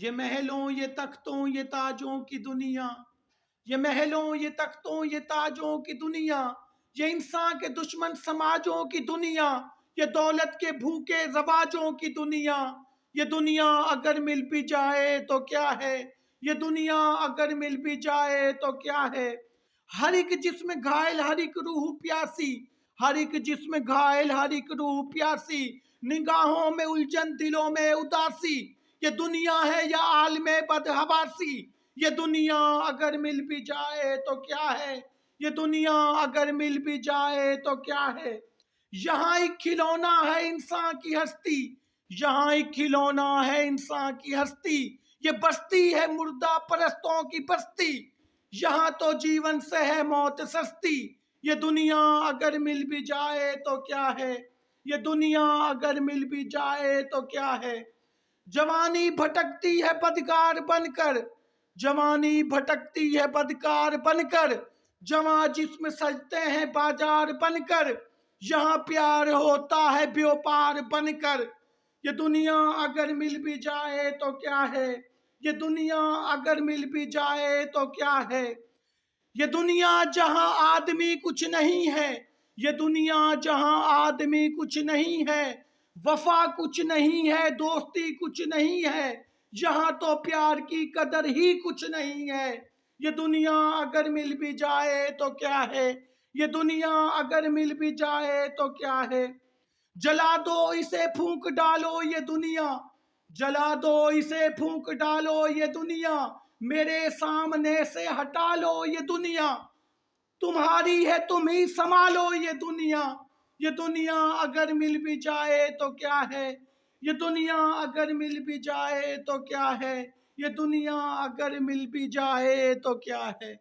یہ محلوں یہ تختوں یہ تاجوں کی دنیا، یہ محلوں یہ تختوں یہ تاجوں کی دنیا، یہ انسان کے دشمن سماجوں کی دنیا، یہ دولت کے بھوکے رواجوں کی دنیا، یہ دنیا اگر مل بھی جائے تو کیا ہے، یہ دنیا اگر مل بھی جائے تو کیا ہے۔ ہر ایک جسم گھائل ہر ایک روح پیاسی، ہر ایک جسم گھائل ہر ایک روح پیاسی، نگاہوں میں الجھن دلوں میں اداسی، یہ دنیا ہے یا عالم بدحواسی، یہ دنیا اگر مل بھی جائے تو کیا ہے، یہ دنیا اگر مل بھی جائے تو کیا ہے۔ یہاں ایک کھلونا ہے انسان کی ہستی، یہاں ایک کھلونا ہے انسان کی ہستی، یہ بستی ہے مردہ پرستوں کی بستی، یہاں تو جیون سے ہے موت سستی، یہ دنیا اگر مل بھی جائے تو کیا ہے، یہ دنیا اگر مل بھی جائے تو کیا ہے۔ جوانی بھٹکتی ہے بدکار بن کر، جوانی بھٹکتی ہے بدکار بن کر، جواں جسم سجتے ہیں بازار بن کر، یہاں پیار ہوتا ہے بیوپار بن کر، یہ دنیا اگر مل بھی جائے تو کیا ہے، یہ دنیا اگر مل بھی جائے تو کیا ہے۔ یہ دنیا جہاں آدمی کچھ نہیں ہے، یہ دنیا جہاں آدمی کچھ نہیں ہے، وفا کچھ نہیں ہے دوستی کچھ نہیں ہے، یہاں تو پیار کی قدر ہی کچھ نہیں ہے۔ یہ دنیا اگر مل بھی جائے تو کیا ہے، یہ دنیا اگر مل بھی جائے تو کیا ہے۔ جلا دو اسے پھونک ڈالو یہ دنیا، جلا دو اسے پھونک ڈالو یہ دنیا، میرے سامنے سے ہٹا لو یہ دنیا، تمہاری ہے تم ہی سنبھالو یہ دنیا، یہ دنیا اگر مل بھی جائے تو کیا ہے، یہ دنیا اگر مل بھی جائے تو کیا ہے، یہ دنیا اگر مل بھی جائے تو کیا ہے۔